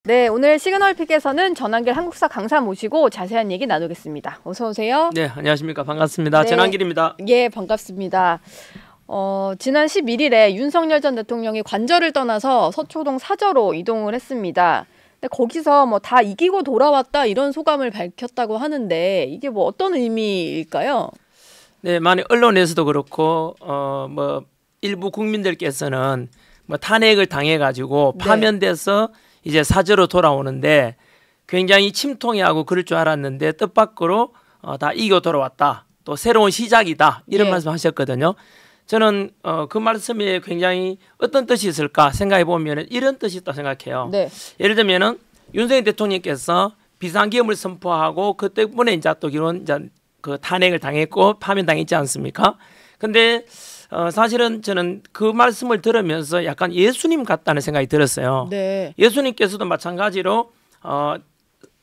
네, 오늘 시그널픽에서는 전한길 한국사 강사 모시고 자세한 얘기 나누겠습니다. 어서 오세요. 네, 안녕하십니까. 반갑습니다. 네. 전한길입니다. 예, 반갑습니다. 지난 11일에 윤석열 전 대통령이 관저를 떠나서 서초동 사저로 이동을 했습니다. 근데 거기서 뭐 다 이기고 돌아왔다 이런 소감을 밝혔다고 하는데 이게 뭐 어떤 의미일까요? 네, 많이 언론에서도 그렇고 뭐 일부 국민들께서는 뭐 탄핵을 당해 가지고 파면돼서 이제 사저로 돌아오는데 굉장히 침통해하고 그럴 줄 알았는데 뜻밖으로 다 이겨 돌아왔다. 또 새로운 시작이다. 이런 말씀하셨거든요. 저는 그 말씀에 굉장히 어떤 뜻이 있을까 생각해 보면 이런 뜻이 있다고 생각해요. 네. 예를 들면은 윤석열 대통령께서 비상계엄을 선포하고 그 때문에 이제 또 이런 이제 그 탄핵을 당했고 파면당했지 않습니까? 근데 사실은 저는 그 말씀을 들으면서 약간 예수님 같다는 생각이 들었어요. 네. 예수님께서도 마찬가지로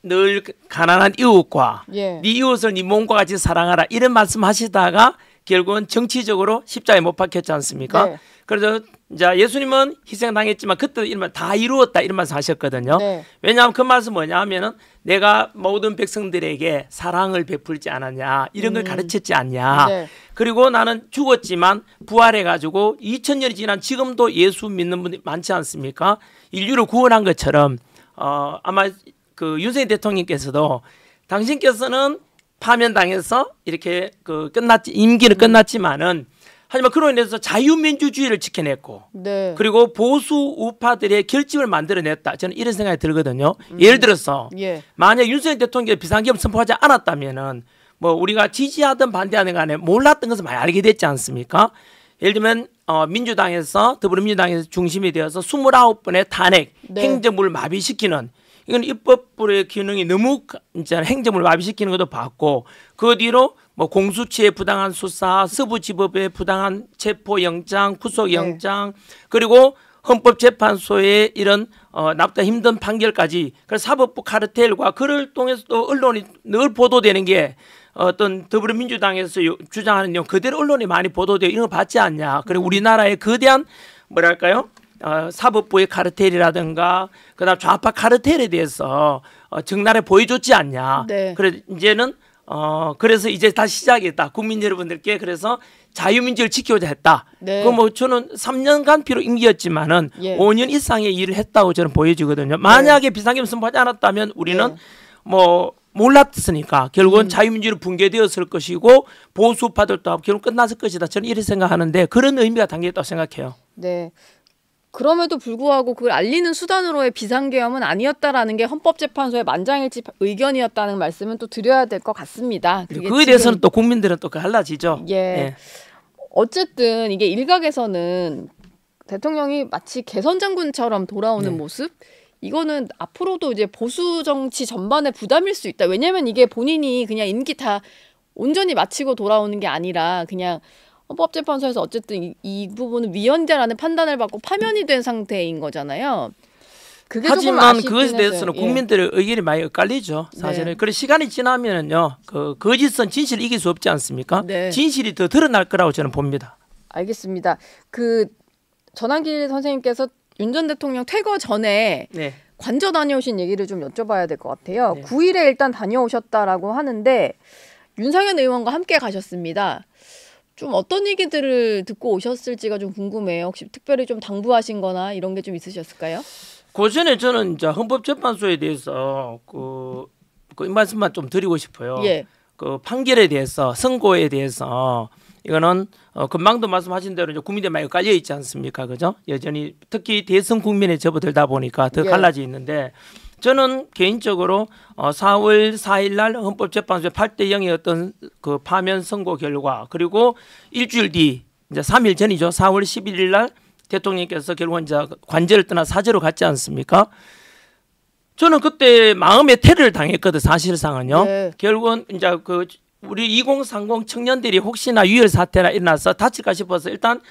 늘 가난한 이웃과 네 이웃을 네 몸과 같이 사랑하라 이런 말씀하시다가 결국은 정치적으로 십자가에 못 박혔지 않습니까? 네. 그래서 이제 예수님은 희생당했지만 그때도 이런 말 다 이루었다 이런 말씀 하셨거든요. 네. 왜냐하면 그 말씀 뭐냐 하면은 내가 모든 백성들에게 사랑을 베풀지 않았냐 이런 걸 가르쳤지 않냐. 네. 그리고 나는 죽었지만 부활해가지고 2000년이 지난 지금도 예수 믿는 분들이 많지 않습니까? 인류를 구원한 것처럼 아마 그 윤석열 대통령께서도 당신께서는 파면당해서 이렇게 그 임기는 끝났지만은 하지만 그로 인해서 자유민주주의를 지켜냈고 그리고 보수 우파들의 결집을 만들어냈다. 저는 이런 생각이 들거든요. 예를 들어서 만약 윤석열 대통령이 비상계엄 선포하지 않았다면은 뭐 우리가 지지하든 반대하든 간에 몰랐던 것을 많이 알게 됐지 않습니까? 예를 들면 민주당에서 더불어민주당에서 중심이 되어서 29번의 탄핵 행정부를 마비시키는 이건 입법부의 기능이 너무 이제 행정부를 마비시키는 것도 봤고 그 뒤로 뭐 공수처의 부당한 수사, 서부지법의 부당한 체포영장, 구속영장 그리고 헌법재판소의 이런 납득 힘든 판결까지 그래서 사법부 카르텔과 그를 통해서 또 언론이 늘 보도되는 게 어떤 더불어민주당에서 주장하는 내용 그대로 언론이 많이 보도되어 이런 거 봤지 않냐. 그리고 우리나라의 거대한 뭐랄까요? 사법부의 카르텔이라든가 그다음 좌파 카르텔에 대해서 적나라하게 보여줬지 않냐. 그래서 이제는 그래서 이제 다시 시작했다. 국민 여러분들께 그래서 자유민주를 지키고자 했다. 그 뭐 저는 3년간 비록 임기였지만은 5년 이상의 일을 했다고 저는 보여지거든요. 만약에 비상계엄 선포하지 않았다면 우리는 뭐 몰랐으니까 결국은 자유민주로 붕괴되었을 것이고 보수파들도 결국 끝났을 것이다. 저는 이렇게 생각하는데 그런 의미가 담겨있다고 생각해요. 네. 그럼에도 불구하고 그걸 알리는 수단으로의 비상계엄은 아니었다라는 게 헌법재판소의 만장일치 의견이었다는 말씀은 또 드려야 될 것 같습니다. 그거에 대해서는 또 국민들은 또 달라지죠. 어쨌든 이게 일각에서는 대통령이 마치 개선장군처럼 돌아오는 모습? 이거는 앞으로도 이제 보수 정치 전반에 부담일 수 있다. 왜냐하면 이게 본인이 그냥 임기 다 온전히 마치고 돌아오는 게 아니라 그냥 헌법재판소에서 어쨌든 이 부분은 위헌이라는 판단을 받고 파면이 된 상태인 거잖아요. 그게 하지만 그것에 대해서는 국민들의 의견이 많이 엇갈리죠. 사실은. 그래서 시간이 지나면은요, 그 거짓은 진실을 이길 수 없지 않습니까? 진실이 더 드러날 거라고 저는 봅니다. 알겠습니다. 그 전한길 선생님께서 윤 전 대통령 퇴거 전에 관저 다녀오신 얘기를 좀 여쭤봐야 될 것 같아요. 9일에 일단 다녀오셨다라고 하는데 윤상현 의원과 함께 가셨습니다. 좀 어떤 얘기들을 듣고 오셨을지가 좀 궁금해요. 혹시 특별히 좀 당부하신 거나 이런 게 좀 있으셨을까요? 그 전에 저는 이제 헌법재판소에 대해서 그 말씀만 좀 드리고 싶어요. 그 판결에 대해서 선고에 대해서 이거는 금방도 말씀하신 대로 이제 국민들 많이 깔려 있지 않습니까? 그죠? 여전히 특히 대선 국민에 접어들다 보니까 더 갈라져 있는데 저는 개인적으로 4월 4일 날 헌법재판소의 8대 0의 어떤 그 파면 선고 결과 그리고 일주일 뒤 이제 3일 전이죠. 4월 11일 날 대통령께서 결국 이제 관저를 떠나 사저로 갔지 않습니까? 저는 그때 마음의 테러를 당했거든 사실상은요. 결국은 이제 그 우리 2030 청년들이 혹시나 유혈 사태나 일어나서 다칠까 싶어서 일단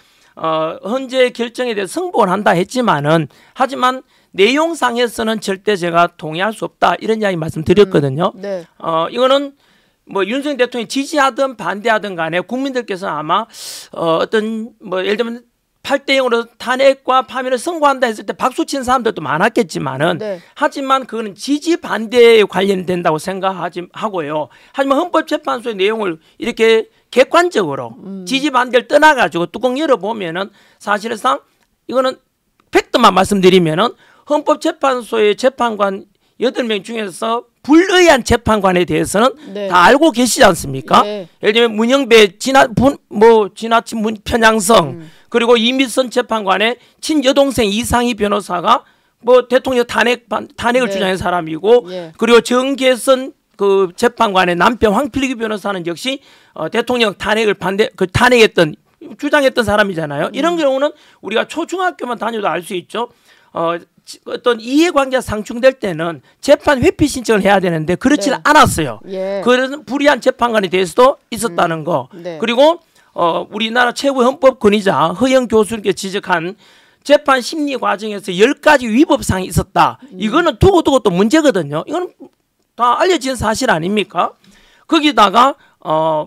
현재 결정에 대해서 승복을 한다 했지만은 하지만 내용상에서는 절대 제가 동의할 수 없다 이런 이야기 말씀드렸거든요. 이거는 뭐 윤석열 대통령이 지지하든 반대하든 간에 국민들께서 아마 어떤 뭐 예를 들면 8대 0으로 탄핵과 파면을 선고한다 했을 때 박수 친 사람들도 많았겠지만은 네. 하지만 그거는 지지 반대에 관련된다고 생각하고요. 하지만 헌법재판소의 내용을 이렇게 객관적으로 지지 반대를 떠나가지고 뚜껑 열어보면은 사실상 이거는 팩트만 말씀드리면은 헌법재판소의 재판관 8명 중에서 불의한 재판관에 대해서는 네. 다 알고 계시지 않습니까? 네. 예를 들면 문영배 지나친 편향성 그리고 이미선 재판관의 친여동생 이상희 변호사가 뭐 대통령 탄핵을 네. 주장한 사람이고 예. 그리고 정계선 그 재판관의 남편 황필기 변호사는 역시 대통령 탄핵했던 주장했던 사람이잖아요. 이런 경우는 우리가 초중학교만 다녀도 알 수 있죠. 어떤 이해관계가 상충될 때는 재판 회피 신청을 해야 되는데 그렇지는 네. 않았어요. 예. 그런 불의한 재판관에 대해서도 있었다는 거. 네. 그리고 우리나라 최고 헌법 권위자 허영 교수님께 지적한 재판 심리 과정에서 10가지 위법 사항이 있었다. 이거는 두고 또 문제거든요. 이거는 다 알려진 사실 아닙니까? 거기다가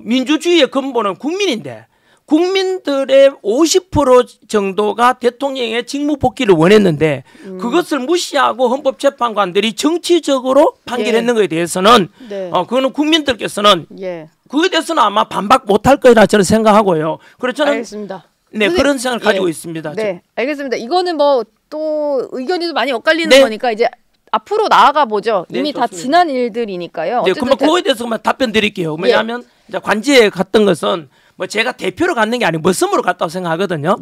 민주주의의 근본은 국민인데 국민들의 50% 정도가 대통령의 직무 복귀를 원했는데 그것을 무시하고 헌법재판관들이 정치적으로 판결했는 것에 대해서는 네. 그거는 국민들께서는 예. 그거에 대해서는 아마 반박 못할 거라 저는 생각하고요. 그래서 저는 알겠습니다. 네 선생님, 그런 생각을 가지고 예. 있습니다. 네, 알겠습니다. 이거는 뭐 또 의견이 좀 많이 엇갈리는 네. 거니까 이제 앞으로 나아가 보죠. 네, 이미 다 좋습니다. 지난 일들이니까요. 네, 어쨌든 그럼 그거에 대해서만 답변 드릴게요. 왜냐하면 이제 관제에 갔던 것은 뭐 제가 대표로 갔는 게 아니고 머슴으로 갔다고 생각하거든요.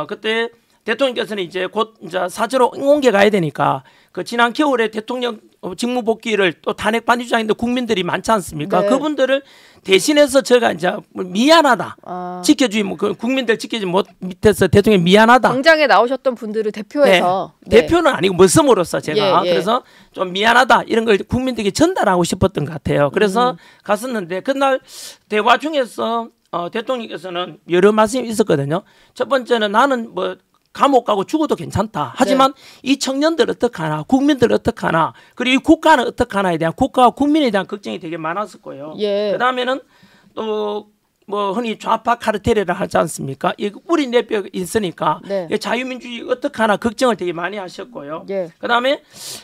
그때 대통령께서는 이제 곧 이제 사저로 옮겨 가야 되니까 그 지난 겨울에 대통령 직무 복귀를 또 탄핵 반대 주장인데 국민들이 많지 않습니까? 네. 그분들을 대신해서 제가 이제 미안하다. 아. 지켜주지 그 국민들 지켜주지 못 밑에서 대통령 미안하다. 당장에 나오셨던 분들을 대표해서 네. 대표는 아니고 머슴으로서 제가 예, 예. 그래서 좀 미안하다 이런 걸 국민들에게 전달하고 싶었던 것 같아요. 그래서 갔었는데 그날 대화 중에서 대통령께서는 여러 말씀이 있었거든요. 첫 번째는 나는 뭐 감옥 가고 죽어도 괜찮다. 하지만 이 청년들 어떡하나, 국민들 어떡하나, 그리고 이 국가는 어떡하나에 대한 국가와 국민에 대한 걱정이 되게 많았었고요. 예. 그다음에는 또 뭐 흔히 좌파 카르텔이라 하지 않습니까? 이 우리 내벽 있으니까 네. 이 자유민주주의 어떡하나 걱정을 되게 많이 하셨고요. 예. 그다음에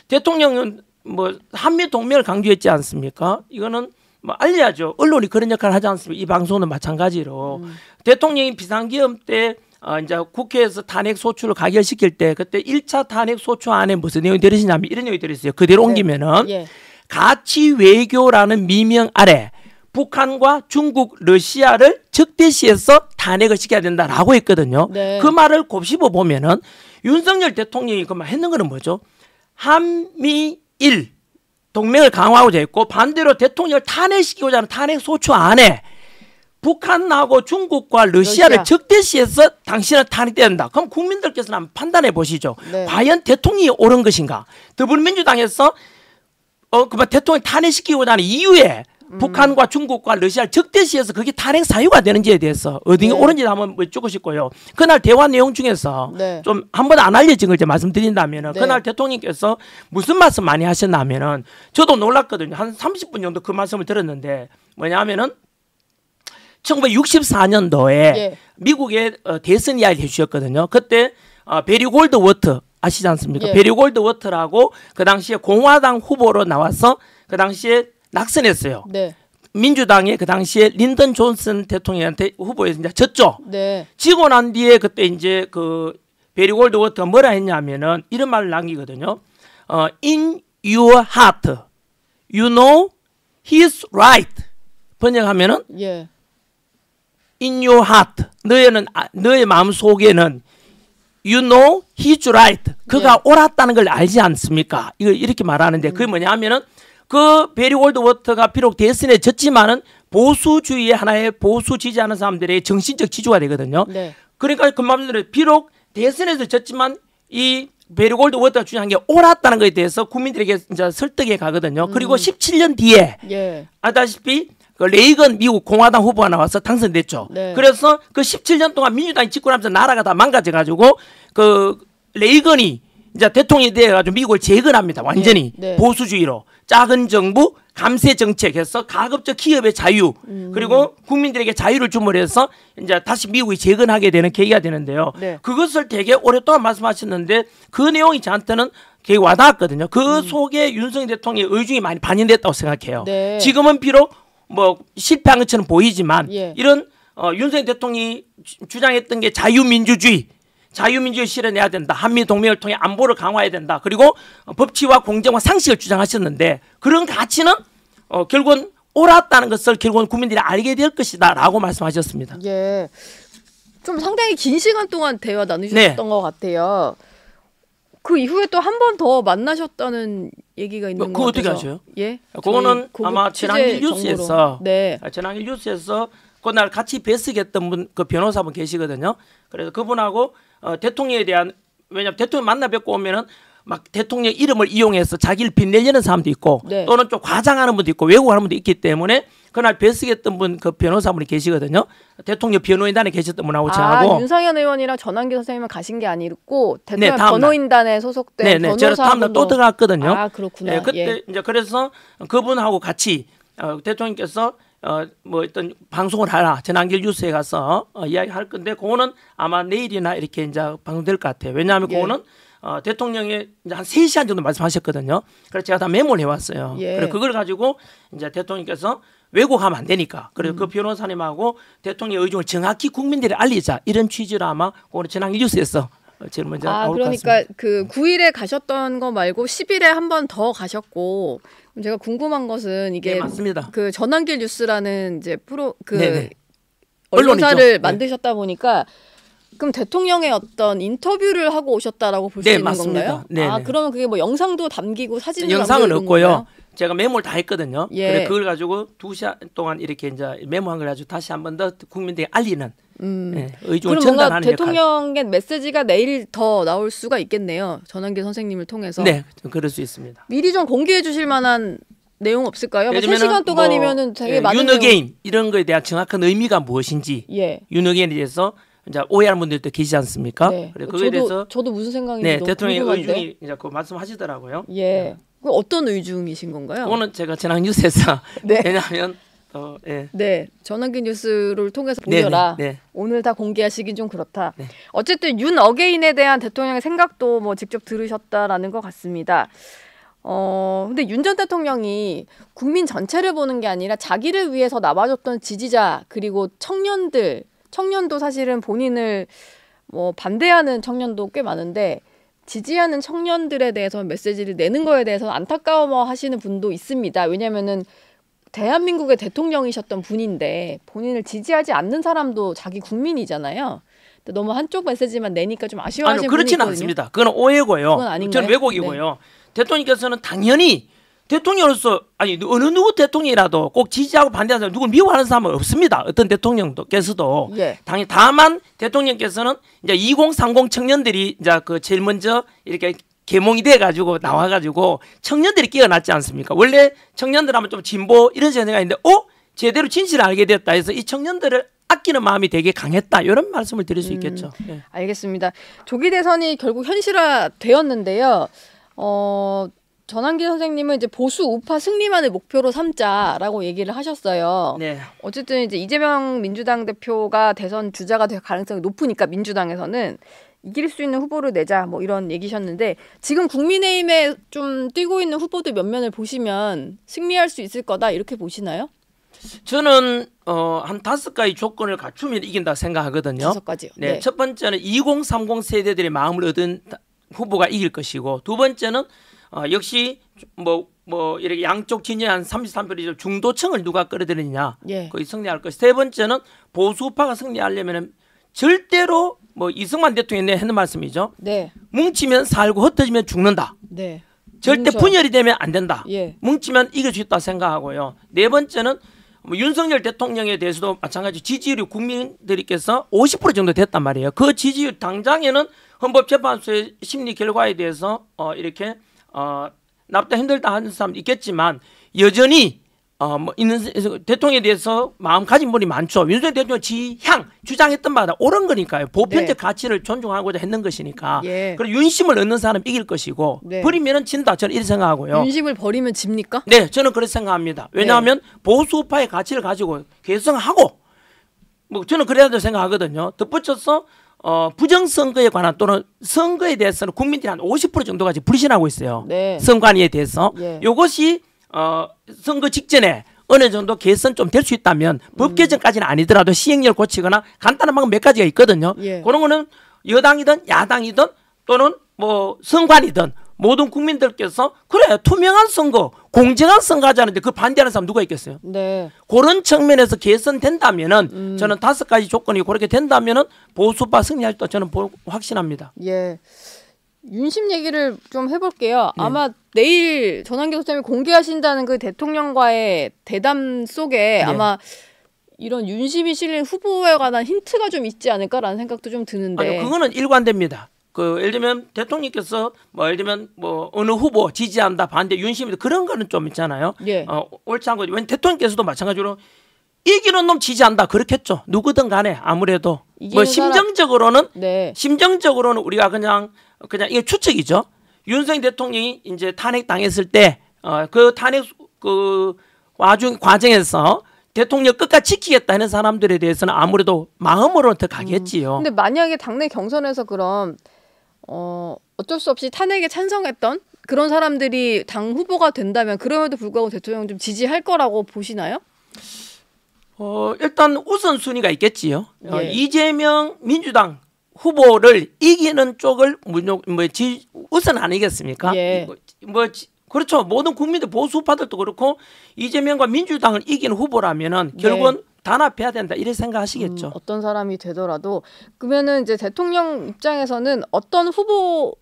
대통령은 뭐 한미 동맹을 강조했지 않습니까? 이거는 뭐 알려야죠. 언론이 그런 역할을 하지 않습니까? 이 방송은 마찬가지로 대통령이 비상기업 때 이제 국회에서 탄핵 소추를 가결시킬 때 그때 1차 탄핵 소추 안에 무슨 내용이 들으시냐면 이런 내용이 들었어요. 그대로 네. 옮기면은 예. 가치 외교라는 미명 아래 북한과 중국, 러시아를 적대시해서 탄핵을 시켜야 된다라고 했거든요. 네. 그 말을 곱씹어 보면은 윤석열 대통령이 그 말 했는 거는 뭐죠? 한미일 동맹을 강화하고자 했고 반대로 대통령을 탄핵시키고자 하는 탄핵 소추 안에 북한하고 중국과 러시아를 러시아. 적대시해서 당신은 탄핵돼야 된다. 그럼 국민들께서는 한번 판단해 보시죠. 네. 과연 대통령이 옳은 것인가? 더불어민주당에서 그만 대통령 탄핵시키고자 하는 이유에 북한과 중국과 러시아를 적대시해서 그게 탄핵 사유가 되는지에 대해서 어디가 네. 옳은지 한번 여쭙고 싶고요. 그날 대화 내용 중에서 네. 좀 한 번 안 알려진 걸 이제 말씀드린다면은 네. 그날 대통령께서 무슨 말씀 많이 하셨냐면은 저도 놀랐거든요. 한 30분 정도 그 말씀을 들었는데 뭐냐면은 1964년도에 예. 미국의 대선 이야기를 해주셨거든요. 그때 베리 골드워터 아시지 않습니까? 예. 베리 골드워터라고 그 당시에 공화당 후보로 나와서 그 당시에 낙선했어요. 네. 민주당의 그 당시에 린던 존슨 대통령한테 후보에서 이제 졌죠. 네. 지고 난 뒤에 그때 이제 그 베리 골드워터가 뭐라 했냐면은 이런 말을 남기거든요. In your heart, you know he's right. 번역하면은 예. in your heart, 너의 마음 속에는 you know he's right. 그가 옳았다는 걸 알지 않습니까? 이걸 이렇게 말하는데 그게 뭐냐면은 그 베리 골드워터가 비록 대선에 졌지만은 보수주의의 하나의 보수 지지하는 사람들의 정신적 지주가 되거든요. 네. 그러니까 그 말대로 비록 대선에서 졌지만 이 베리 골드워터가 주장한 게 옳았다는 것에 대해서 국민들에게 이제 설득해 가거든요. 그리고 17년 뒤에 예. 아다시피 그 레이건 미국 공화당 후보가 나와서 당선됐죠. 네. 그래서 그 17년 동안 민주당이 집권하면서 나라가 다 망가져가지고 그 레이건이 이제 대통령이 돼가지고 미국을 재건합니다. 완전히 네. 네. 보수주의로 작은 정부 감세 정책에서 가급적 기업의 자유 그리고 국민들에게 자유를 주므로 해서 이제 다시 미국이 재건하게 되는 계기가 되는데요. 네. 그것을 되게 오랫동안 말씀하셨는데 그 내용이 저한테는 되게 와닿았거든요. 그 속에 윤석열 대통령의 의중이 많이 반영됐다고 생각해요. 네. 지금은 비록 뭐 실패한 것처럼 보이지만 예. 이런 윤석열 대통령이 주장했던 게 자유민주주의 실현해야 된다. 한미 동맹을 통해 안보를 강화해야 된다. 그리고 법치와 공정과 상식을 주장하셨는데 그런 가치는 결국은 옳았다는 것을 결국은 국민들이 알게 될 것이다라고 말씀하셨습니다. 예. 좀 상당히 긴 시간 동안 대화 나누셨던 것 같아요. 그 이후에 또 한 번 더 만나셨다는 얘기가 있는 것 같아서. 그거 어떻게 아셔요? 예. 그거는 아마 지난일 뉴스에서 네. 지난일 뉴스에서 그날 같이 배석했던 분 그 변호사분 계시거든요. 그래서 그분하고 대통령에 대한 왜냐하면 대통령 만나 뵙고 오면은 막 대통령 이름을 이용해서 자기를 빛내려는 사람도 있고 네. 또는 좀 과장하는 분도 있고 왜곡하는 분도 있기 때문에 그날 배석했던 분 그 변호사분이 계시거든요. 대통령 변호인단에 계셨던 분하고 저하고 윤상현 의원이랑 전환기 선생님은 가신 게 아니고 대통령 네, 변호인단에 소속된 제가 다음날 또 들어갔거든요. 아 그렇구나. 네, 그때 예. 이제 그래서 그분하고 같이 대통령께서 뭐 어떤 방송을 하라 전환길 뉴스에 가서 이야기할 건데 그거는 아마 내일이나 이렇게 이제 방송될 것 같아요. 왜냐하면 예. 그거는 대통령이 이제 한 3시간 정도 말씀하셨거든요. 그래서 제가 다 메모를 해왔어요. 예. 그래서 그걸 가지고 이제 대통령께서 왜곡하면 안 되니까. 그래서 그 변호사님하고 대통령의 의중을 정확히 국민들에 알리자 이런 취지로 아마 오늘 전환길 뉴스에서 제일 먼저 나올 것 그러니까 같습니다. 그 9일에 가셨던 거 말고 10일에 한 번 더 가셨고 제가 궁금한 것은 이게 네, 맞습니다. 그 전환길 뉴스라는 이제 프로 그 네네. 언론사를 언론이죠. 만드셨다 보니까 그럼 대통령의 어떤 인터뷰를 하고 오셨다라고 볼 수 네, 있는 맞습니다. 건가요? 네네. 그러면 그게 뭐 영상도 담기고 사진도 영상은 담기고 없고요. 이런 건가요? 제가 메모를 다 했거든요. 예. 그래 그걸 가지고 2시간 동안 이렇게 이제 메모한 걸 가지고 다시 한 번 더 국민들에게 알리는 의중을 그럼 뭔가 전달하는 역할. 대통령의 메시지가 내일 더 나올 수가 있겠네요. 전환기 선생님을 통해서. 네, 그럴 수 있습니다. 미리 좀 공개해 주실 만한 내용 없을까요? 뭐 예를 들면은 3시간 동안이면은 되게 많은 윤어게인 이런 거에 대한 정확한 의미가 무엇인지 예. 윤어게인에 대해서 이제 오해하는 분들도 계시지 않습니까? 네. 그래 그거에 대해서 저도 무슨 생각인지 네, 너무 대통령의 궁금한데. 의중이 이제 그 말씀하시더라고요. 예. 그 어떤 의중이신 건가요? 그거는 제가 지난 뉴스에서 네. 왜냐하면 예. 네, 전환기 뉴스를 통해서 보여라. 네. 오늘 다 공개하시긴 좀 그렇다. 네. 어쨌든 윤 어게인에 대한 대통령의 생각도 뭐 직접 들으셨다라는 것 같습니다. 근데 윤 전 대통령이 국민 전체를 보는 게 아니라 자기를 위해서 나와줬던 지지자 그리고 청년도 사실은 본인을 뭐 반대하는 청년도 꽤 많은데 지지하는 청년들에 대해서 메시지를 내는 거에 대해서 안타까워하시는 분도 있습니다. 왜냐면은 대한민국의 대통령이셨던 분인데 본인을 지지하지 않는 사람도 자기 국민이잖아요. 근데 너무 한쪽 메시지만 내니까 좀 아쉬워하시는 분이 그렇지는 있거든요. 않습니다. 그건 오해고요. 그건 아닌가요? 저는 왜곡이고요. 대통령께서는 당연히 대통령으로서 아니 어느 누구 대통령이라도 꼭 지지하고 반대하는 사람 누굴 미워하는 사람은 없습니다. 어떤 대통령께서도 예. 당연히 다만 대통령께서는 이제 2030 청년들이 이제 그 제일 먼저 이렇게 계몽이 돼 가지고 나와 가지고 청년들이 끼어났지 않습니까? 원래 청년들 하면 좀 진보 이런 생각이 있는데 제대로 진실을 알게 됐다 해서 이 청년들을 아끼는 마음이 되게 강했다. 이런 말씀을 드릴 수 있겠죠. 네. 알겠습니다. 조기 대선이 결국 현실화되었는데요. 전환기 선생님은 이제 보수 우파 승리만을 목표로 삼자라고 얘기를 하셨어요. 네. 어쨌든 이제 이재명 민주당 대표가 대선 주자가 될 가능성이 높으니까 민주당에서는 이길 수 있는 후보를 내자 뭐 이런 얘기셨는데 지금 국민의힘에 좀 뛰고 있는 후보들 몇 면을 보시면 승리할 수 있을 거다 이렇게 보시나요? 저는 한 5가지 조건을 갖추면 이긴다 생각하거든요. 5가지요. 네. 첫 번째는 2030 세대들의 마음을 얻은 후보가 이길 것이고 두 번째는 역시 뭐 이렇게 양쪽 진영 한 33% 중도층을 누가 끌어들이느냐 예. 거기 승리할 것이. 세 번째는 보수파가 승리하려면 절대로 뭐 이승만 대통령이 했는 말씀이죠. 네. 뭉치면 살고 흩어지면 죽는다. 네. 절대 뭉쳐. 분열이 되면 안 된다. 예. 뭉치면 이길 수 있다 생각하고요. 네 번째는 윤석열 대통령에 대해서도 마찬가지 지지율이 국민들께서 50% 정도 됐단 말이에요. 그 지지율 당장에는 헌법재판소의 심리 결과에 대해서 이렇게 납다 힘들다 하는 사람도 있겠지만 여전히 뭐 있는 대통령에 대해서 마음가진 분이 많죠. 윤석열 대통령 지향 주장했던 바다 옳은 거니까요. 보편적 네. 가치를 존중하고자 했는 것이니까. 예. 그리고 윤심을 얻는 사람은 이길 것이고 네. 버리면은 진다. 저는 이렇게 생각하고요. 윤심을 버리면 집니까? 네, 저는 그렇게 생각합니다. 왜냐하면 보수파의 가치를 가지고 개성하고 뭐 저는 그래야 된다고 생각하거든요. 덧붙여서 부정선거에 관한 또는 선거에 대해서는 국민들이 한 50% 정도까지 불신하고 있어요. 네. 선관위에 대해서. 예. 이것이 선거 직전에 어느 정도 개선 좀 될 수 있다면 법 개정까지는 아니더라도 시행령을 고치거나 간단한 방법 몇 가지가 있거든요. 예. 그런 거는 여당이든 야당이든 또는 뭐 선관이든 모든 국민들께서 그래 투명한 선거, 공정한 선거 하자는데 그 반대하는 사람 누가 있겠어요? 네. 그런 측면에서 개선된다면은 저는 5가지 조건이 그렇게 된다면은 보수파 승리할 때 저는 확신합니다. 예. 윤심 얘기를 좀 해볼게요. 네. 아마 내일 전환기 소장님이 공개하신다는 그 대통령과의 대담 속에 아마 이런 윤심이 실린 후보에 관한 힌트가 좀 있지 않을까라는 생각도 좀 드는데. 아니, 그거는 일관됩니다. 그 예를 들면 대통령께서 뭐 예를 들면 뭐 어느 후보 지지한다 반대 윤심이다 그런 거는 좀 있잖아요. 예. 옳지 않고 왜냐면 대통령께서도 마찬가지로 이기는 놈 지지한다 그렇겠죠. 누구든 간에 아무래도 뭐 심정적으로는 네. 심정적으로는 우리가 그냥 이게 추측이죠. 윤석열 대통령이 이제 탄핵 당했을 때 그 탄핵 그 과정에서 대통령 끝까지 지키겠다 하는 사람들에 대해서는 아무래도 마음으로 더 가겠지요. 근데 만약에 당내 경선에서 그럼 어쩔 수 없이 탄핵에 찬성했던 그런 사람들이 당 후보가 된다면 그럼에도 불구하고 대통령 좀 지지할 거라고 보시나요? 일단 우선순위가 있겠지요. 예. 이재명 민주당 후보를 이기는 쪽을 우선 아니겠습니까? 예. 그렇죠. 모든 국민들 보수파들도 그렇고 이재명과 민주당을 이기는 후보라면은 결국은 단합해야 된다 이렇게 생각하시겠죠. 어떤 사람이 되더라도 그러면은 이제 대통령 입장에서는 어떤 후보가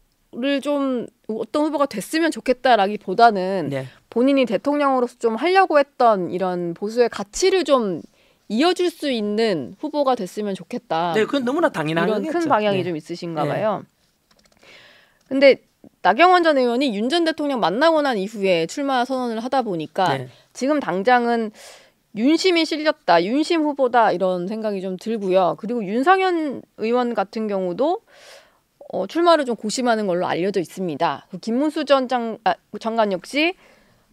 됐으면 좋겠다라기보다는 네. 본인이 대통령으로서 좀 하려고 했던 이런 보수의 가치를 좀 이어줄 수 있는 후보가 됐으면 좋겠다. 네, 그건 너무나 당연한 이런 거겠죠. 큰 방향이 네. 좀 있으신가 봐요. 근데 나경원 전 의원이 윤 전 대통령 만나고 난 이후에 출마 선언을 하다 보니까 네. 지금 당장은 윤심이 실렸다, 윤심 후보다 이런 생각이 좀 들고요. 그리고 윤상현 의원 같은 경우도 출마를 좀 고심하는 걸로 알려져 있습니다. 김문수 전 장관 역시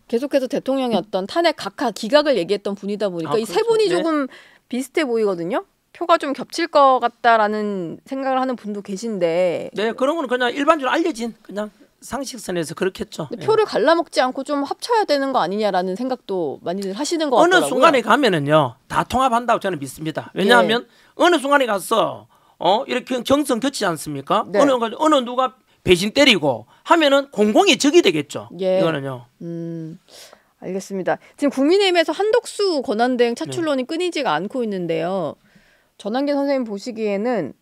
계속해서 대통령의 어떤 탄핵 각하 기각을 얘기했던 분이다 보니까 이 세 그렇죠. 분이 네. 조금 비슷해 보이거든요. 표가 좀 겹칠 것 같다라는 생각을 하는 분도 계신데 네, 그런 거는 그냥 일반적으로 알려진 그냥 상식선에서 그렇겠죠. 근데 표를 갈라먹지 않고 좀 합쳐야 되는 거 아니냐라는 생각도 많이들 하시는 것 어느 같더라고요. 순간에 가면은요 다 통합한다고 저는 믿습니다. 왜냐하면 어느 순간에 가서 이렇게 정성 겹치지 않습니까? 네. 어느 누가 배신 때리고 하면은 공공의 적이 되겠죠. 예. 이거는요. 알겠습니다. 지금 국민의힘에서 한덕수 권한대행 차출론이 끊이지가 않고 있는데요. 전환기 선생님 보시기에는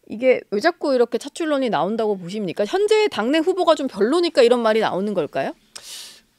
이게 왜 자꾸 이렇게 차출론이 나온다고 보십니까? 현재 당내 후보가 좀 별로니까 이런 말이 나오는 걸까요?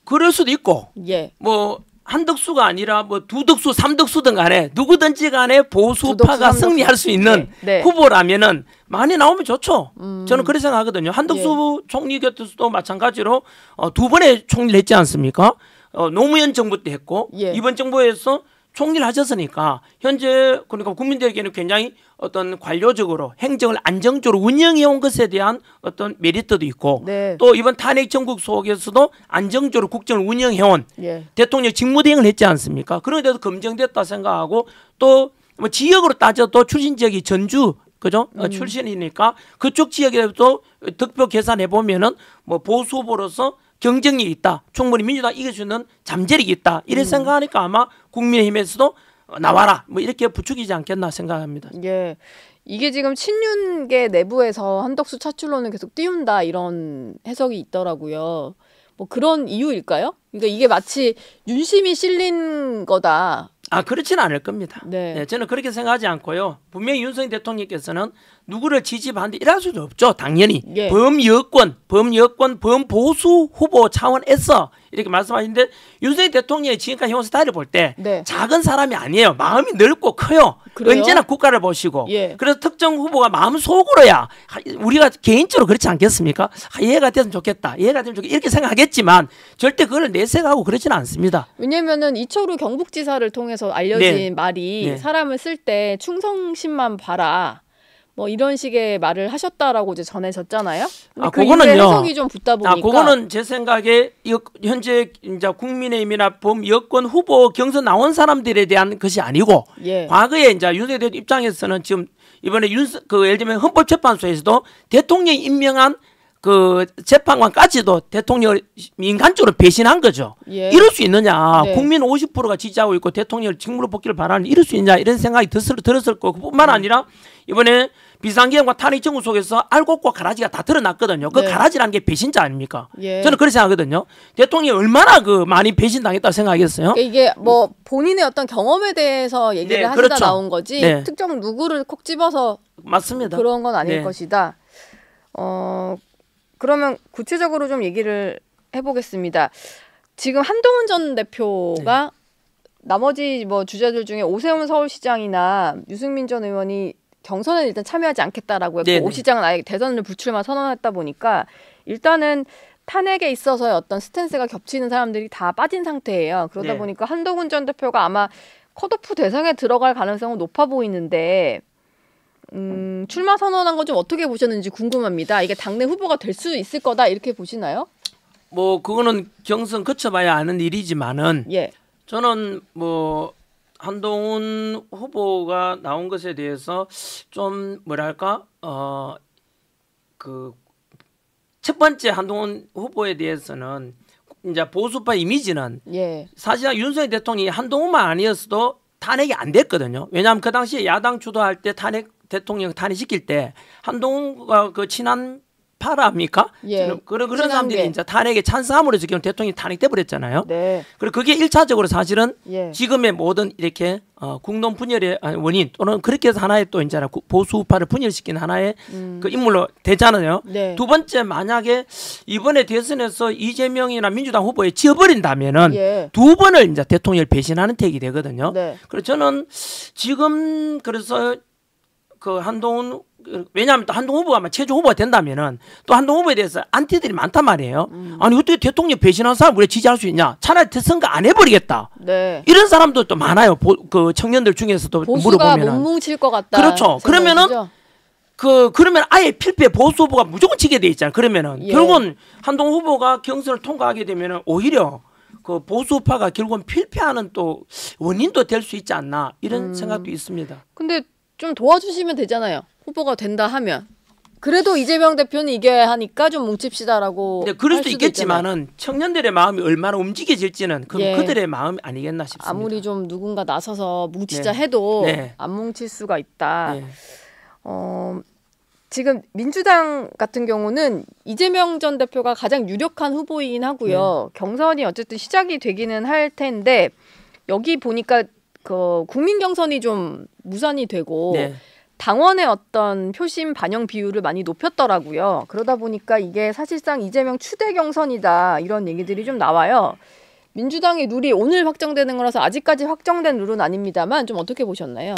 그럴 수도 있고 예. 뭐 한덕수가 아니라 뭐 두덕수, 삼덕수든 간에 누구든지 간에 보수파가 두덕수, 승리할 수 있는 네. 후보라면은 많이 나오면 좋죠. 저는 그렇게 생각하거든요. 한덕수 총리 곁에서도 마찬가지로 2번의 총리를 했지 않습니까? 노무현 정부 때 했고 예. 이번 정부에서 총리를 하셨으니까 현재 그러니까 국민들에게는 굉장히 어떤 관료적으로 행정을 안정적으로 운영해 온 것에 대한 어떤 메리트도 있고 네. 또 이번 탄핵 정국 속에서도 안정적으로 국정을 운영해 온 예. 대통령 직무대행을 했지 않습니까? 그런 데도 검증됐다 생각하고 또 뭐 지역으로 따져도 출신 지역이 전주 그죠? 출신이니까 그쪽 지역에도 득표 계산해 보면은 뭐 보수 후보로서 경쟁력이 있다. 충분히 민주당 이겨주는 잠재력이 있다. 이래 생각하니까 아마 국민의힘에서도 나와라. 뭐 이렇게 부추기지 않겠나 생각합니다. 예. 이게 지금 친윤계 내부에서 한덕수 차출론을 계속 띄운다 이런 해석이 있더라고요. 뭐 그런 이유일까요? 그러니까 이게 마치 윤심이 실린 거다. 그렇지는 않을 겁니다. 네. 네, 저는 그렇게 생각하지 않고요. 분명히 윤석열 대통령께서는 누구를 지지 반대 이럴 수도 없죠. 당연히 예. 범여권, 범보수 후보 차원에서 이렇게 말씀하시는데 윤석열 대통령의 지금까지 해온 스타일을 볼 때 네. 작은 사람이 아니에요. 마음이 넓고 커요. 그래요? 언제나 국가를 보시고. 예. 그래서 특정 후보가 마음 속으로야 우리가 개인적으로 그렇지 않겠습니까? 얘가 됐으면 좋겠다. 얘가 되면 좋겠다. 이렇게 생각하겠지만 절대 그걸 내색하고 그러지는 않습니다. 왜냐면은 이철우 경북지사를 통해서 알려진 네. 말이 네. 사람을 쓸 때 충성심만 봐라. 뭐 이런 식의 말을 하셨다라고 이제 전해졌잖아요. 근데 그 그거는요. 이후에 해석이 좀 붙다 보니까 그거는 제 생각에 현재 이제 국민의힘이나 여권 후보 경선 나온 사람들에 대한 것이 아니고 예. 과거에 이제 윤석열 대통령 입장에서는 지금 이번에 예를 들면 헌법재판소에서도 대통령이 임명한 그 재판관까지도 대통령을 인간적으로 배신한 거죠. 예. 이럴 수 있느냐. 네. 국민 50%가 지지하고 있고 대통령을 직무로 복귀를 바라는 이럴 수 있냐 이런 생각이 들었을 거고 뿐만 아니라 이번에 비상계엄과 탄핵 정부 속에서 알곡과 가라지가 다 드러났거든요. 그 네. 가라지라는 게 배신자 아닙니까? 예. 저는 그렇게 생각하거든요. 대통령이 얼마나 그 많이 배신당했다고 생각하겠어요? 그러니까 이게 뭐 본인의 어떤 경험에 대해서 얘기를 네, 하시다 그렇죠. 나온 거지 네. 특정 누구를 콕 집어서 맞습니다. 그런 건 아닐 네. 것이다. 그러면 구체적으로 좀 얘기를 해보겠습니다. 지금 한동훈 전 대표가 나머지 뭐 주자들 중에 오세훈 서울시장이나 유승민 전 의원이 경선에 일단 참여하지 않겠다라고 했고 네네. 오 시장은 아예 대선을 불출마 선언했다 보니까 일단은 탄핵에 있어서의 어떤 스탠스가 겹치는 사람들이 다 빠진 상태예요. 그러다 네. 보니까 한동훈 전 대표가 아마 컷오프 대상에 들어갈 가능성은 높아 보이는데 출마 선언한 거 좀 어떻게 보셨는지 궁금합니다. 이게 당내 후보가 될 수 있을 거다 이렇게 보시나요? 뭐 그거는 경선 거쳐봐야 아는 일이지만은 예. 저는 뭐 한동훈 후보가 나온 것에 대해서 좀 뭐랄까 그 첫 번째 한동훈 후보에 대해서는 이제 보수파 이미지는 예. 사실상 윤석열 대통령이 한동훈만 아니었어도 탄핵이 안 됐거든요. 왜냐하면 그 당시에 야당 주도할 때 대통령 탄핵시킬 때 한동훈과 그 친한 파랍니까? 예. 그런 사람들이 이제 탄핵에 찬성함으로 지금 대통령이 탄핵돼 버렸잖아요. 네. 그리고 그게 1차적으로 사실은 예. 지금의 모든 이렇게 국론 분열의 원인 또는 그렇게 해서 하나의 또 이제 보수파를 분열시키는 하나의 그 인물로 되잖아요. 네. 두 번째 만약에 이번에 대선에서 이재명이나 민주당 후보에 지어버린다면은 예. 두 번을 이제 대통령을 배신하는 택이 되거든요. 네. 그래서 저는 지금 그래서 그 한동훈 왜냐하면 또 한동훈 후보가 최종 후보가 된다면은 또 한동훈 후보에 대해서 안티들이 많단 말이에요. 아니 어떻게 대통령 배신한 사람 우리가 지지할 수 있냐? 차라리 선거 안 해버리겠다. 네. 이런 사람들도 많아요. 그 청년들 중에서도 보수가 물어보면은. 못 뭉칠 것 같다. 그렇죠. 그러면은 생각이시죠? 그러면 아예 필패 보수 후보가 무조건 지게 돼 있잖아요. 그러면은 예. 결국은 한동훈 후보가 경선을 통과하게 되면은 오히려 그 보수파가 결국은 필패하는 또 원인도 될 수 있지 않나 이런 생각도 있습니다. 근데 좀 도와주시면 되잖아요. 후보가 된다 하면. 그래도 이재명 대표는 이겨야 하니까 좀 뭉칩시다라고. 근데 그럴 할 수도 수도 있겠지만은 청년들의 마음이 얼마나 움직여질지는 예. 그들의 마음이 아니겠나 싶습니다. 아무리 좀 누군가 나서서 뭉치자 네. 해도 네. 안 뭉칠 수가 있다. 네. 지금 민주당 같은 경우는 이재명 전 대표가 가장 유력한 후보이긴 하고요. 경선이 어쨌든 시작이 되기는 할 텐데 여기 보니까 그 국민 경선이 좀 무산이 되고 네. 당원의 어떤 표심 반영 비율을 많이 높였더라고요. 그러다 보니까 이게 사실상 이재명 추대 경선이다 이런 얘기들이 좀 나와요. 민주당의 룰이 오늘 확정되는 거라서 아직까지 확정된 룰은 아닙니다만 좀 어떻게 보셨나요?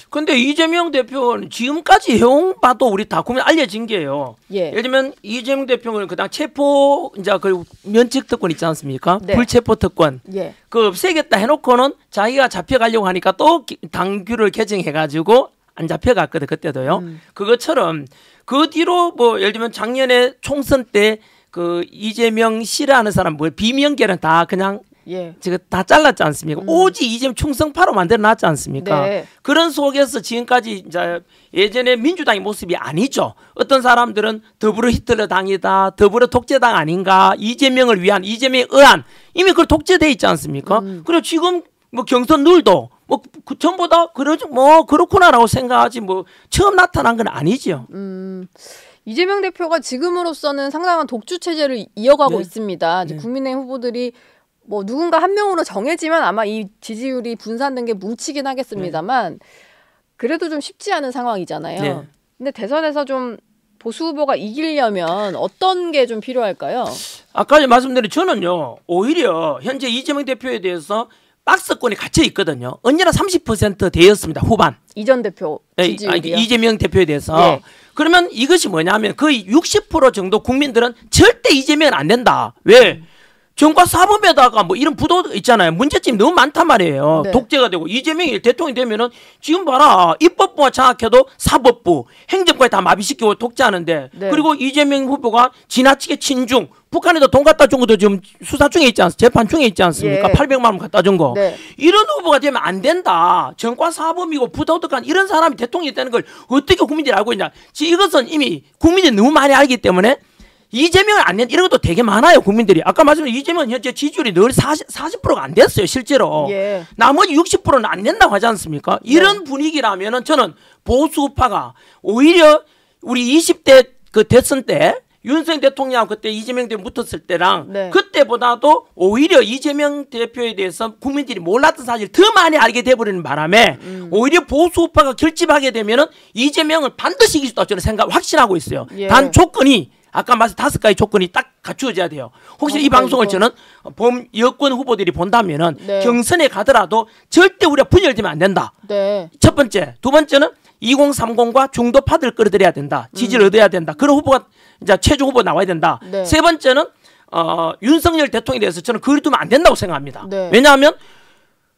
근데 이재명 대표는 지금까지 해온 바도 우리 다 국민 알려진 게요. 예. 예를 들면 이재명 대표는 그다음 체포 이제 그 면책 특권 있지 않습니까? 네. 불체포 특권. 예. 그 없애겠다 해놓고는 자기가 잡혀가려고 하니까 또 당규를 개정해가지고 안 잡혀갔거든 그때도요. 그것처럼 그 뒤로 뭐 예를 들면 작년에 총선 때 그 이재명 싫어하는 사람 뭐 비명계는 다 그냥 예. 지금 다 잘랐지 않습니까? 오직 이재명 충성파로 만들어놨지 않습니까? 네. 그런 속에서 지금까지 이제 예전에 민주당의 모습이 아니죠. 어떤 사람들은 더불어 히틀러 당이다, 더불어 독재당 아닌가, 이재명을 위한 이재명의 의안 이미 그걸 독재돼 있지 않습니까? 그리고 지금 뭐 경선 룰도 뭐 전부 다 그러죠. 뭐 그렇구나라고 생각하지 뭐 처음 나타난 건 아니죠. 이재명 대표가 지금으로서는 상당한 독주 체제를 이어가고 네. 있습니다. 이제 국민의힘 후보들이 뭐 누군가 한 명으로 정해지면 아마 이 지지율이 분산된 게 뭉치긴 하겠습니다만 그래도 좀 쉽지 않은 상황이잖아요. 네. 근데 대선에서 좀 보수 후보가 이기려면 어떤 게 좀 필요할까요? 아까 말씀드린 저는요 오히려 현재 이재명 대표에 대해서 박스권이 갇혀 있거든요. 언제나 30% 되었습니다. 후반. 이전 대표 지지율이요? 이재명 대표에 대해서. 네. 그러면 이것이 뭐냐면 거의 60% 정도 국민들은 절대 이재명은 안 된다. 왜? 정과 사법에다가 뭐 이런 부도 있잖아요. 문제점이 너무 많단 말이에요. 네. 독재가 되고 이재명이 대통령이 되면은 지금 봐라 입법부가 장악해도 사법부, 행정부에 다 마비시키고 독재하는데 네. 그리고 이재명 후보가 지나치게 친중, 북한에도 돈 갖다 준 것도 지금 수사 중에 있지 않습니까? 재판 중에 있지 않습니까? 예. 800만 원 갖다 준 거. 네. 이런 후보가 되면 안 된다. 정과 사범이고 부도덕한 이런 사람이 대통령이 되는 걸 어떻게 국민들이 알고 있냐. 지금 이것은 이미 국민들이 너무 많이 알기 때문에 이재명을 안 낸 이런 것도 되게 많아요. 국민들이. 아까 말씀드린 이재명은 현재 지지율이 늘 40%가 안 됐어요. 실제로. 예. 나머지 60%는 안 된다고 하지 않습니까? 이런 분위기라면은 저는 보수파가 오히려 우리 20대 그 대선 때 윤석열 대통령하고 그때 이재명 대표 붙었을 때랑 네. 그때보다도 오히려 이재명 대표에 대해서 국민들이 몰랐던 사실 더 많이 알게 돼버리는 바람에 오히려 보수파가 결집하게 되면은 이재명을 반드시 이길 수 있다고 저는 확신하고 있어요. 예. 단 조건이 아까 말씀 5가지 조건이 딱 갖추어져야 돼요. 혹시 이 방송을 저는 여권 후보들이 본다면은 네. 경선에 가더라도 절대 우리가 분열되면 안 된다. 네. 첫 번째, 두 번째는 2030과 중도파들 끌어들여야 된다. 지지를 얻어야 된다. 그런 후보가 이제 최종 후보 나와야 된다. 네. 세 번째는 윤석열 대통령에 대해서 저는 거리두면 안 된다고 생각합니다. 네. 왜냐하면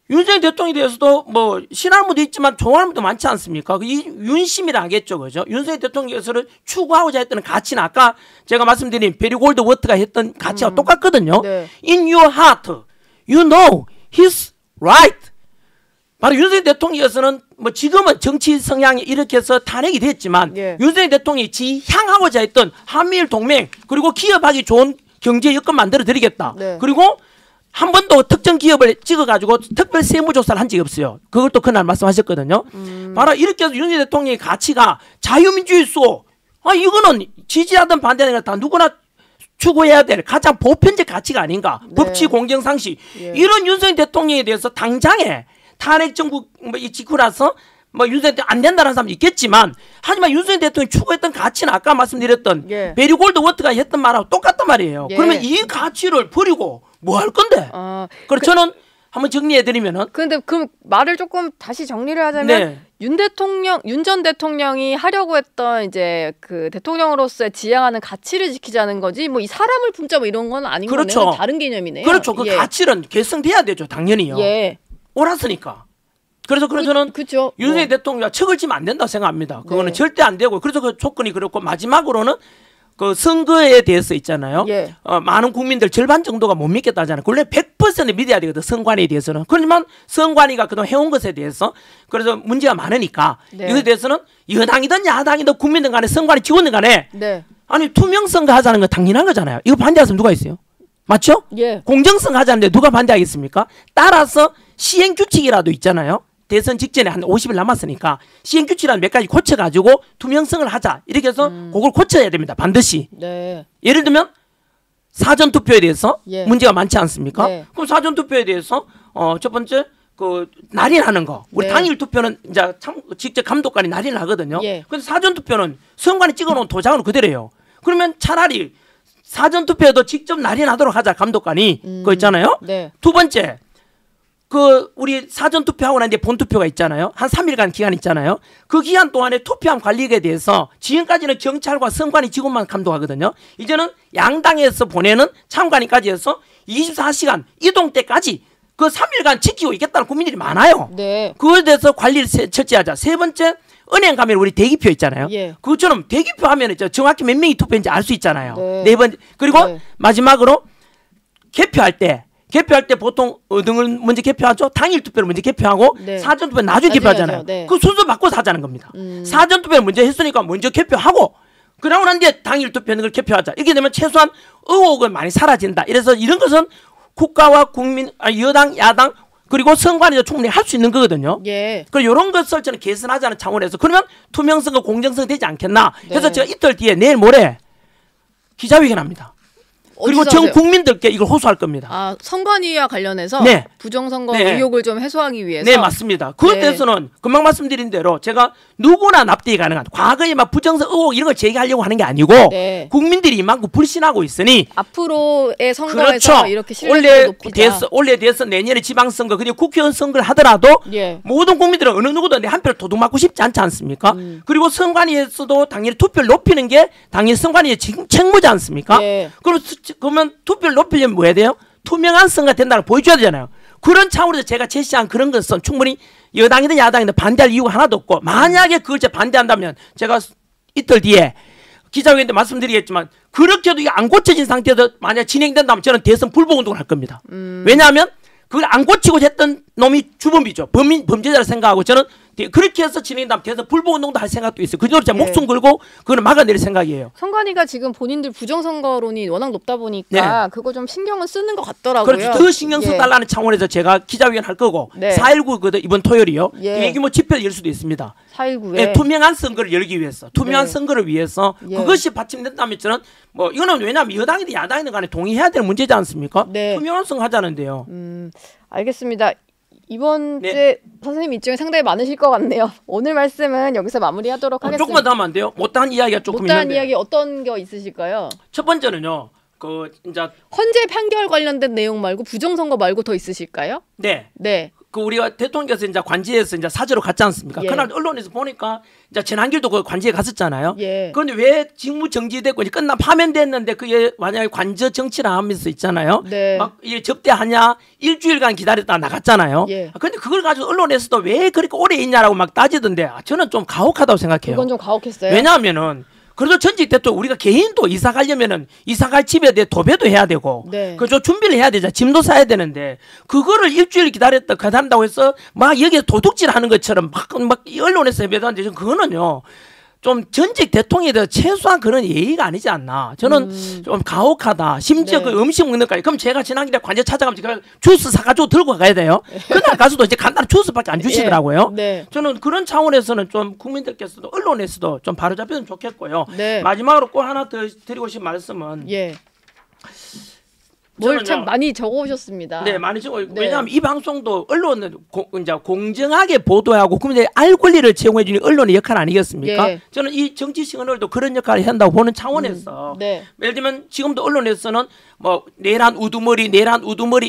윤석열 대통령에 대해서도 뭐 신하는 분도 있지만 좋아하는 분도 많지 않습니까? 이 윤심이라 하겠죠, 그죠? 윤석열 대통령께서는 추구하고자 했던 가치는 아까 제가 말씀드린 베리 골드 워트가 했던 가치와 똑같거든요. 네. In your heart, you know he's right. 바로 윤석열 대통령께서는 뭐 지금은 정치 성향이 이렇게 해서 탄핵이 됐지만 예. 윤석열 대통령이 향하고자 했던 한미일 동맹 그리고 기업하기 좋은 경제 여건 만들어 드리겠다. 네. 그리고 한 번도 특정 기업을 찍어가지고 특별 세무조사를 한 적이 없어요. 그걸 또 그날 말씀하셨거든요. 바로 이렇게 해서 윤석열 대통령의 가치가 자유민주주의 수. 이거는 지지하든 반대하든 다 누구나 추구해야 될 가장 보편적 가치가 아닌가. 네. 법치 공정상식. 예. 이런 윤석열 대통령에 대해서 당장에 탄핵 정국 이 직후라서 뭐 윤석열 대통령 안 된다는 사람도 있겠지만 하지만 윤석열 대통령이 추구했던 가치는 아까 말씀드렸던 예. 베리 골드 워트가 했던 말하고 똑같단 말이에요. 예. 그러면 이 가치를 버리고 뭐 할 건데? 그래서 저는 한번 정리해드리면은. 근데 그럼 말을 조금 다시 정리를 하자면 네. 윤 전 대통령이 하려고 했던 이제 그 대통령으로서의 지향하는 가치를 지키자는 거지 뭐 이 사람을 품자 뭐 이런 건 아닌 그렇죠. 거네요. 다른 개념이네요. 그렇죠. 그 예. 가치는 개성돼야 되죠. 당연히요. 예. 옳았으니까. 그래서 저는 그렇죠. 윤석열 대통령이 척을 지면 안 된다고 생각합니다. 그거는 네. 절대 안 되고 그래서 그 조건이 그렇고 마지막으로는 그 선거에 대해서 있잖아요. 예. 많은 국민들 절반 정도가 못 믿겠다잖아요. 원래 100% 믿어야 되거든. 선관위에 대해서는. 그렇지만 선관위가 그동안 해온 것에 대해서 그래서 문제가 많으니까 네. 이것에 대해서는 여당이든 야당이든 국민들 간에 선관위 직원들 간에 네. 아니 투명선거 하자는 거 당연한 거잖아요. 이거 반대할 사람 누가 있어요? 맞죠? 예. 공정성 하자는데 누가 반대하겠습니까? 따라서 시행규칙이라도 있잖아요. 대선 직전에 한 50일 남았으니까 시행규칙이라도 몇 가지 고쳐가지고 투명성을 하자. 이렇게 해서 그걸 고쳐야 됩니다. 반드시. 네. 예를 들면 사전투표에 대해서 예. 문제가 많지 않습니까? 네. 그럼 사전투표에 대해서 첫 번째 그 날인하는 거. 우리 네. 당일 투표는 이제 직접 감독관이 날인을 하거든요. 예. 근데 사전투표는 선관위 찍어놓은 도장으로 그대로예요. 그러면 차라리 사전투표에도 직접 날인하도록 하자. 감독관이 그거 있잖아요. 네. 두 번째 그 우리 사전투표하고 난 뒤에 본투표가 있잖아요. 한 3일간 기간 있잖아요. 그 기간 동안에 투표한 관리에 대해서 지금까지는 경찰과 선관위 직원만 감독하거든요. 이제는 양당에서 보내는 참관인까지 해서 24시간 이동 때까지 그 3일간 지키고 있겠다는 국민들이 많아요. 네. 그거에 대해서 관리를 철저하자. 세 번째 은행 가면 우리 대기표 있잖아요. 예. 그것처럼 대기표 하면 정확히 몇 명이 투표인지 알 수 있잖아요. 네. 네 번째 그리고 네. 마지막으로 개표할 때 보통 어등을 먼저 개표하죠. 당일 투표를 먼저 개표하고 네. 사전 투표 나중에 개표하잖아요. 하죠. 네. 그 순서 바꿔서 하자는 겁니다. 사전 투표를 먼저 했으니까 먼저 개표하고 그러고 난 뒤에 당일 투표하는 걸 개표하자. 이렇게 되면 최소한 의혹은 많이 사라진다. 이래서 이런 것은 국가와 국민, 여당, 야당 그리고 선관위도 충분히 할 수 있는 거거든요. 예. 그리고 이런 것을 저는 개선하자는 차원에서 그러면 투명성과 공정성이 되지 않겠나. 그래서 네. 제가 이틀 뒤에 내일 모레 기자회견합니다. 그리고 어디서 전 하세요? 국민들께 이걸 호소할 겁니다. 아, 선관위와 관련해서 네. 부정선거 네. 의혹을 좀 해소하기 위해서. 네, 맞습니다. 그에 네. 대해서는 금방 말씀드린 대로 제가 누구나 납득이 가능한 과거에 막 부정선 의혹 이런 걸 제기하려고 하는 게 아니고 네. 국민들이 이만큼 불신하고 있으니 앞으로의 선거에서 그렇죠. 이렇게 신뢰도를 높이자. 올해 대선 내년에 지방선거 그리고 국회의원 선거를 하더라도 예. 모든 국민들은 어느 누구도 내 한 표를 도둑 맞고 싶지 않지 않습니까? 그리고 선관위에서도 당연히 투표를 높이는 게 당연히 선관위의 책무지 않습니까? 예. 그러면 투표를 높이려면 뭐 해야 돼요? 투명한 선거가 된다는 걸 보여줘야 되잖아요. 그런 차원에서 제가 제시한 그런 것은 충분히 여당이든 야당이든 반대할 이유가 하나도 없고 만약에 그걸 제가 반대한다면 제가 이틀 뒤에 기자회견 때 말씀드리겠지만 그렇게도 이게 안 고쳐진 상태에서 만약 진행된다면 저는 대선 불복운동을 할 겁니다. 왜냐하면 그걸 안 고치고 했던 놈이 주범이죠. 범죄자를 생각하고 저는 그렇게 해서 진행된다면 대선 불복운동도 할 생각도 있어요. 그대로 제가 네. 목숨 걸고 그걸 막아낼 생각이에요. 선관위가 지금 본인들 부정선거론이 워낙 높다 보니까 그거 좀 신경을 쓰는 것 같더라고요. 그렇죠. 더 신경 써달라는 차원에서 제가 기자회견 할 거고 네. 4.19 이번 토요일이요. 예. 대규모 집회를 열 수도 있습니다. 4.19에 예, 투명한 선거를 열기 위해서 투명한 네. 선거를 위해서 예. 그것이 받침된다면 저는 뭐 이거는 왜냐하면 여당이든 야당이든 간에 동의해야 될 문제지 않습니까? 네. 투명한 선거 하자는데요. 알겠습니다. 이번 네. 주에 선생님 입장이 상당히 많으실 것 같네요. 오늘 말씀은 여기서 마무리하도록 하겠습니다. 조금만 더 하면 안 돼요? 못다한 이야기가 조금 못다한 있는데 이야기 어떤 거 있으실까요? 첫 번째는요. 그 이제 헌재 판결 관련된 내용 말고 부정선거 말고 더 있으실까요? 네. 네. 그 우리가 대통령께서 이제 관제에서 이제 사저로 갔지 않습니까? 예. 그날 언론에서 보니까 이제 전한길도 그 관제에 갔었잖아요. 예. 그런데 왜 직무 정지됐고 이제 파면됐는데 그게 만약에 관저 정치를 하면서 있잖아요. 네. 막 이게 접대하냐 일주일간 기다렸다 나갔잖아요. 예. 그런데 그걸 가지고 언론에서도 왜 그렇게 오래 있냐라고 막 따지던데 저는 좀 가혹하다고 생각해요. 그건 좀 가혹했어요. 왜냐하면은 그래도 전직 대통령 우리가 개인도 이사 가려면은 이사 갈 집에 대해 도배도 해야 되고 네. 그저 준비를 해야 되잖아. 짐도 싸야 되는데 그거를 일주일 기다린다고 해서 막 여기에 도둑질하는 것처럼 막 언론에서 해배하는데 그거는요. 좀 전직 대통령에 대해 최소한 그런 예의가 아니지 않나. 저는 좀 가혹하다. 심지어 네. 그 음식 먹는 까지. 그럼 제가 지난길에 관제 찾아가면 제가 주스 사가지고 들고 가야 돼요. 그날 가서도 이제 간단한 주스밖에 안 주시더라고요. 네. 저는 그런 차원에서는 좀 국민들께서도 언론에서도 좀 바로잡히면 좋겠고요. 네. 마지막으로 꼭 하나 더 드리고 싶은 말씀은 예. 뭘 저는요. 참 많이 적어오셨습니다. 네, 많이 적어. 네. 왜냐하면 이 방송도 언론은 이제 공정하게 보도하고 국민들의 알 권리를 제공해주는 언론의 역할 아니겠습니까? 예. 저는 이 정치 시그널도 그런 역할을 한다고 보는 차원에서 네. 예를 들면 지금도 언론에서는 뭐 내란 우두머리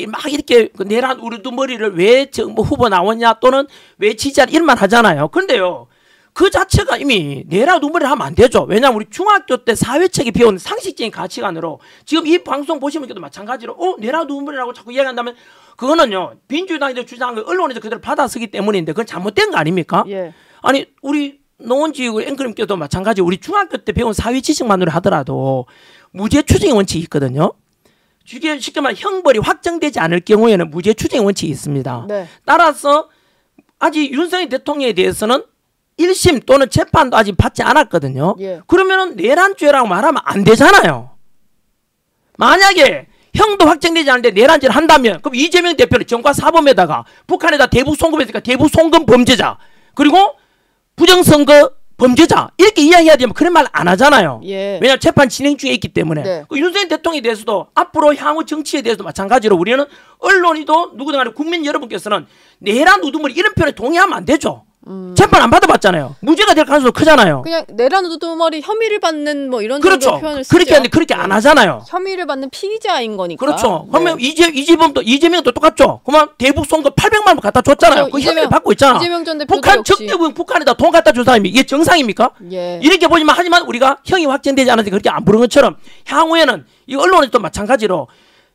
막 이렇게 그 내란 우두머리를 왜 뭐 후보 나왔냐 또는 왜 지지할 이런 말 하잖아요. 그런데요. 그 자체가 이미 내란 우두머리를 하면 안 되죠. 왜냐하면 우리 중학교 때 사회책이 배운 상식적인 가치관으로 지금 이 방송 보시면 마찬가지로 내란 우두머리라고 자꾸 이야기한다면 그거는요. 민주당이 주장한 걸 언론에서 그대로 받아쓰기 때문인데 그건 잘못된 거 아닙니까? 예. 아니 우리 노원지구 앵커님께도 마찬가지 우리 중학교 때 배운 사회 지식만으로 하더라도 무죄 추정의 원칙이 있거든요. 이게 쉽게 말해 형벌이 확정되지 않을 경우에는 무죄 추정의 원칙이 있습니다. 네. 따라서 아직 윤석열 대통령에 대해서는 1심 또는 재판도 아직 받지 않았거든요. 예. 그러면은 내란죄라고 말하면 안 되잖아요. 만약에 형도 확정되지 않는데 내란죄를 한다면 그럼 이재명 대표는 정과 사범에다가 북한에다 대북 송금했으니까 대북 송금 범죄자 그리고 부정선거 범죄자 이렇게 이야기해야 되면 그런 말 안 하잖아요. 예. 왜냐하면 재판 진행 중에 있기 때문에 네. 그 윤석열 대통령에 대해서도 앞으로 향후 정치에 대해서도 마찬가지로 우리는 언론이도 누구든 간에 국민 여러분께서는 내란 우두머리 이런 표현에 동의하면 안 되죠. 재판 안 받아봤잖아요. 무죄가 될 가능성도 크잖아요. 그냥 내란 우두머리 혐의를 받는 뭐 이런 그렇죠. 정도 표현을 쓰죠. 그렇게 하는데 그렇게 안 하잖아요. 혐의를 받는 피의자인 거니까. 그렇죠. 네. 그러면 이재명도 똑같죠. 그러면 대북 송금 800만 원 갖다 줬잖아요. 그렇죠. 그 혐의를 받고 있잖아. 이재명 전 대표도 북한 역시. 적대국 북한에다 돈 갖다 준 사람이 이게 정상입니까? 예. 이렇게 보지만 하지만 우리가 형이 확정되지 않았는데 그렇게 안 부른 것처럼 향후에는 이 언론에도 마찬가지로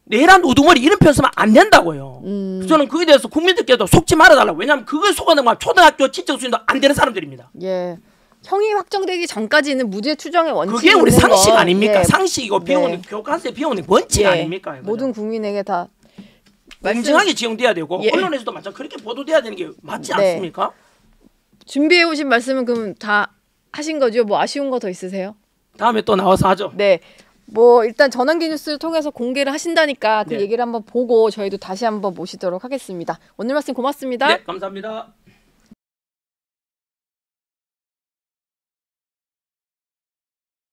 내란 우두머리 이런 표현 쓰면 안 된다고요. 저는 그에 대해서 국민들께도 속지 말아달라고. 왜냐하면 그걸 속아는 건 초등학교 친척 수준도 안 되는 사람들입니다. 예. 형이 확정되기 전까지는 무죄 추정의 원칙이 그게 우리 있는 상식 건, 아닙니까? 예. 상식이고 비오는 네. 교과서에 비오는 원칙 예. 아닙니까? 이거는? 모든 국민에게 다 공정하게 지용돼야 되고 예. 언론에서도 마찬가지 그렇게 보도돼야 되는 게 맞지 네. 않습니까? 준비해 오신 말씀은 그럼 다 하신 거죠? 뭐 아쉬운 거 더 있으세요? 다음에 또 나와서 하죠. 네. 뭐 일단 전환기 뉴스를 통해서 공개를 하신다니까 그 네. 얘기를 한번 보고 저희도 다시 한번 모시도록 하겠습니다. 오늘 말씀 고맙습니다. 네, 감사합니다.